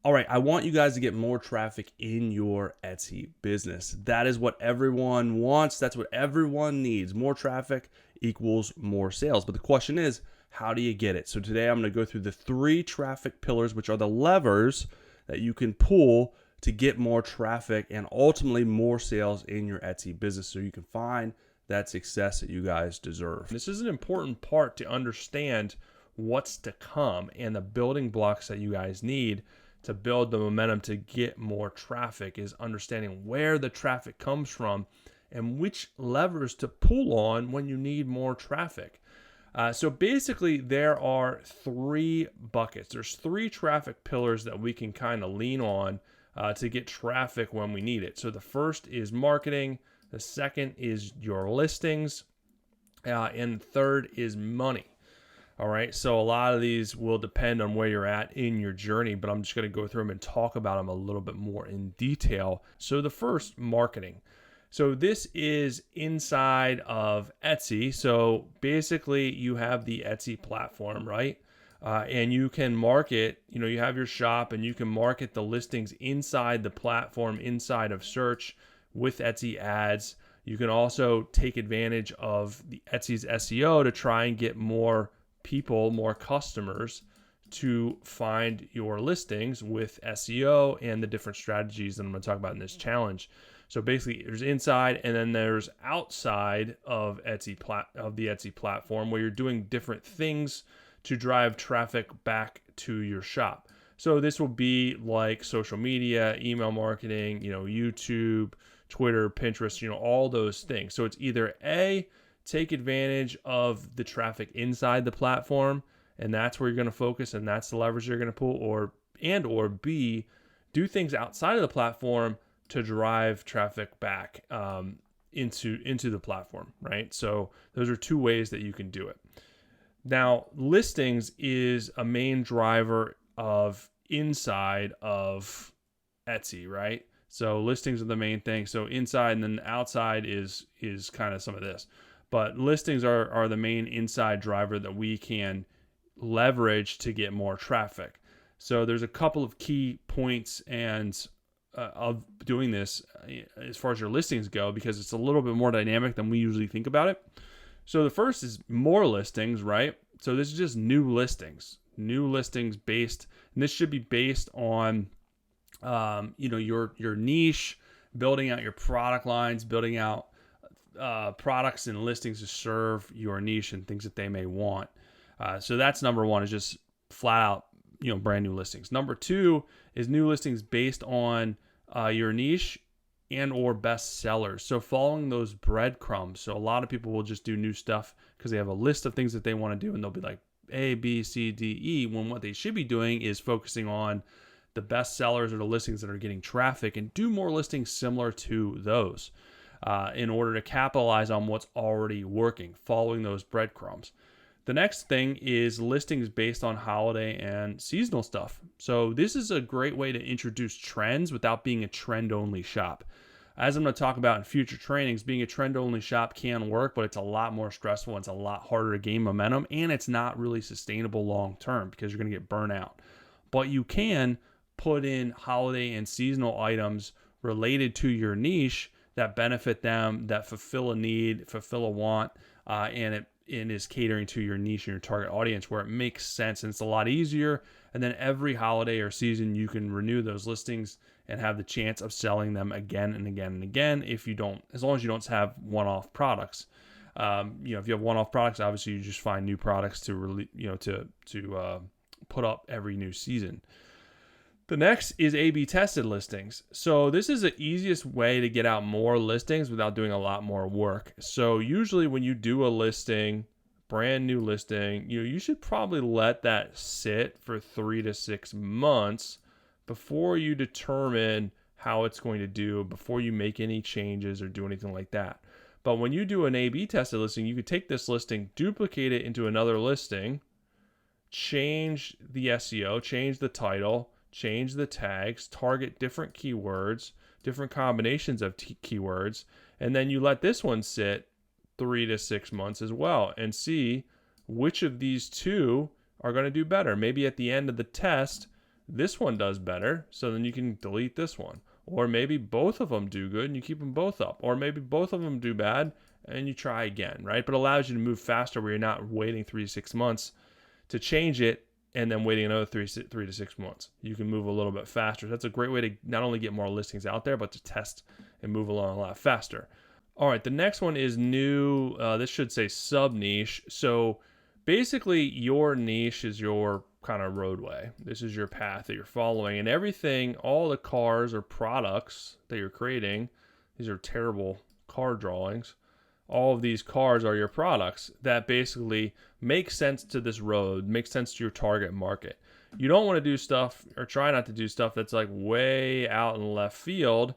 All right, I want you guys to get more traffic in your Etsy business. That is what everyone wants. That's what everyone needs. More traffic equals more sales. But the question is, how do you get it? So today I'm going to go through the 3 traffic pillars, which are the levers that you can pull to get more traffic and ultimately more sales in your Etsy business so you can find that success that you guys deserve. This is an important part to understand what's to come and the building blocks that you guys need to build the momentum to get more traffic is understanding where the traffic comes from and which levers to pull on when you need more traffic. So basically, there are 3 buckets. There's 3 traffic pillars that we can kind of lean on to get traffic when we need it. So the first is marketing. The second is your listings. And the third is money. All right, so a lot of these will depend on where you're at in your journey, but I'm just going to go through them and talk about them a little bit more in detail. So the first, marketing. So this is inside of Etsy. So basically you have the Etsy platform, right? And you can market, you have your shop and you can market the listings inside the platform, inside of search with Etsy ads. You can also take advantage of the Etsy's SEO to try and get more people, more customers to find your listings with SEO and the different strategies that I'm going to talk about in this challenge. So basically there's inside and then there's outside of the Etsy platform where you're doing different things to drive traffic back to your shop. So this will be like social media, email marketing, YouTube, Twitter, Pinterest, all those things. So it's either A, take advantage of the traffic inside the platform, and that's where you're going to focus, and that's the leverage you're going to pull, or B, do things outside of the platform to drive traffic back into the platform, right? So those are 2 ways that you can do it. Now, listings is a main driver of inside of Etsy, right? So listings are the main thing. So inside and then outside is kind of some of this. But listings are the main inside driver that we can leverage to get more traffic. So there's a couple of key points of doing this as far as your listings go, because it's a little bit more dynamic than we usually think about it. So the first is more listings, right? So this is just new listings based, and this should be based on, your niche, building out your product lines, building out products and listings to serve your niche and things that they may want. So that's number 1, is just flat out, brand new listings. Number 2 is new listings based on your niche and or best sellers. So following those breadcrumbs. So a lot of people will just do new stuff because they have a list of things that they want to do, and they'll be like A, B, C, D, E, when what they should be doing is focusing on the best sellers or the listings that are getting traffic and do more listings similar to those. In order to capitalize on what's already working, following those breadcrumbs. The next thing is listings based on holiday and seasonal stuff. So this is a great way to introduce trends without being a trend-only shop. As I'm going to talk about in future trainings, being a trend-only shop can work, but it's a lot more stressful. It's a lot harder to gain momentum, and it's not really sustainable long-term because you're going to get burnt out. But you can put in holiday and seasonal items related to your niche that benefit them, that fulfill a need, fulfill a want, and it is catering to your niche and your target audience where it makes sense and it's a lot easier. And then every holiday or season, you can renew those listings and have the chance of selling them again and again and again. As long as you don't have one-off products. If you have one-off products, obviously you just find new products to put up every new season. The next is A/B tested listings. So this is the easiest way to get out more listings without doing a lot more work. So usually when you do a listing, brand new listing, you should probably let that sit for 3 to 6 months before you determine how it's going to do, before you make any changes or do anything like that. But when you do an A/B tested listing, you could take this listing, duplicate it into another listing, change the SEO, change the title, change the tags, target different keywords, different combinations of keywords, and then you let this one sit 3 to 6 months as well and see which of these 2 are going to do better. Maybe at the end of the test, this one does better, so then you can delete this one. Or maybe both of them do good and you keep them both up. Or maybe both of them do bad and you try again, right? But it allows you to move faster where you're not waiting 3 to 6 months to change it and then waiting another 3 to 6 months. You can move a little bit faster. That's a great way to not only get more listings out there, but to test and move along a lot faster. All right, the next one is new. This should say sub niche. So basically, your niche is your kind of roadway. This is your path that you're following, and everything, all the cars or products that you're creating, these are terrible car drawings. All of these cars are your products that basically make sense to this road, make sense to your target market. You don't want to do stuff or try not to do stuff that's like way out in left field,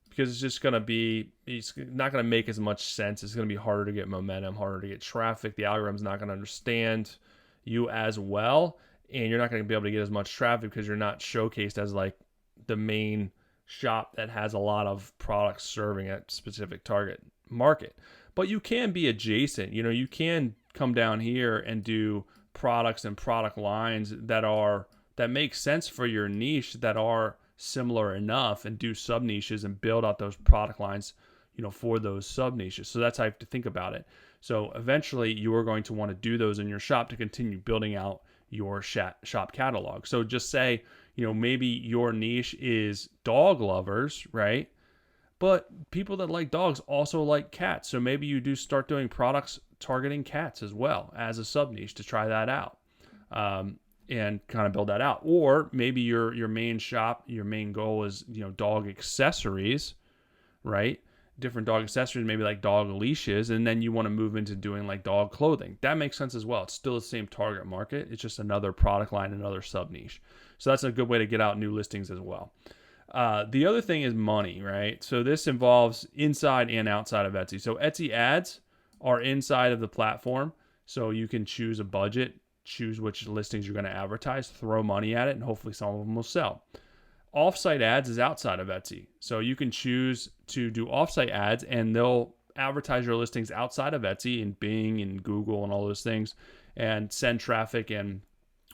because it's just going to be, it's not going to make as much sense. It's going to be harder to get momentum, harder to get traffic. The algorithm's not going to understand you as well, and you're not going to be able to get as much traffic because you're not showcased as like the main shop that has a lot of products serving a specific target market. But you can be adjacent. You know, you can come down here and do products and product lines that make sense for your niche, that are similar enough, and do sub niches and build out those product lines, you know, for those sub niches. So that's how you have to think about it. So eventually you are going to want to do those in your shop to continue building out your shop catalog. So just say, you know, maybe your niche is dog lovers, right? But people that like dogs also like cats. So maybe you do start doing products targeting cats as well as a sub niche to try that out. And kind of build that out. Or maybe your main shop, your main goal is, you know, dog accessories, right? Different dog accessories, maybe like dog leashes, and then you want to move into doing like dog clothing. That makes sense as well. It's still the same target market. It's just another product line, another sub niche. So that's a good way to get out new listings as well. The other thing is money, right? So this involves inside and outside of Etsy. So Etsy ads are inside of the platform. So you can choose a budget, choose which listings you're going to advertise, throw money at it, and hopefully some of them will sell. Offsite ads is outside of Etsy. So you can choose to do offsite ads and they'll advertise your listings outside of Etsy and Bing and Google and all those things, and send traffic and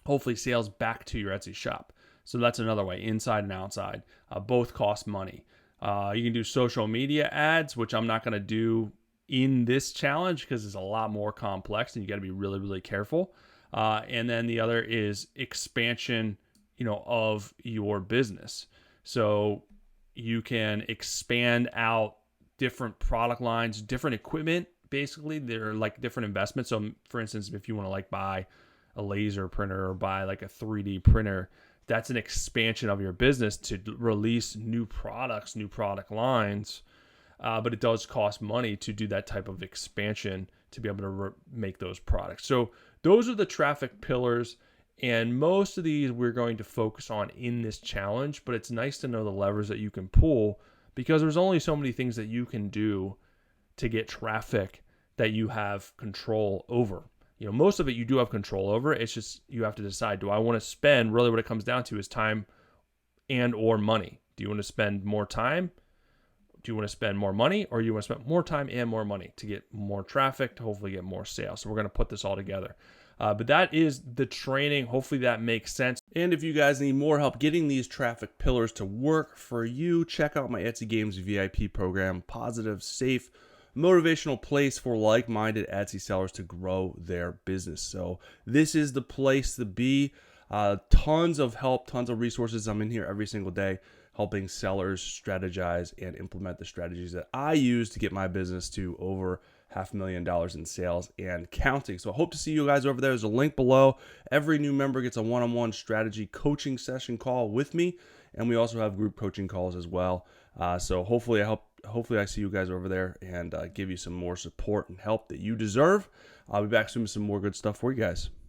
hopefully sales back to your Etsy shop. So that's another way, inside and outside. Both cost money. You can do social media ads, which I'm not going to do in this challenge because it's a lot more complex and you got to be really, really careful. And then the other is expansion, you know, of your business. So you can expand out different product lines, different equipment. Basically, they're like different investments. So for instance, if you want to like buy a laser printer or buy like a 3D printer, that's an expansion of your business to release new products, new product lines. But it does cost money to do that type of expansion to be able to make those products. So those are the traffic pillars, and most of these we're going to focus on in this challenge, but it's nice to know the levers that you can pull because there's only so many things that you can do to get traffic that you have control over. You know, most of it you do have control over. It's just you have to decide, do I want to spend, really what it comes down to is time and or money. Do you want to spend more time? Do you want to spend more money, or you want to spend more time and more money to get more traffic, to hopefully get more sales? So we're going to put this all together. But that is the training. Hopefully that makes sense. And if you guys need more help getting these traffic pillars to work for you, check out my Etsy Games VIP program. Positive, safe, motivational place for like-minded Etsy sellers to grow their business. So this is the place to be. Tons of help, tons of resources. I'm in here every single day helping sellers strategize and implement the strategies that I use to get my business to over $500,000 in sales and counting. So I hope to see you guys over there. There's a link below. Every new member gets a one-on-one strategy coaching session call with me, and we also have group coaching calls as well. So hopefully I see you guys over there and give you some more support and help that you deserve. I'll be back soon with some more good stuff for you guys.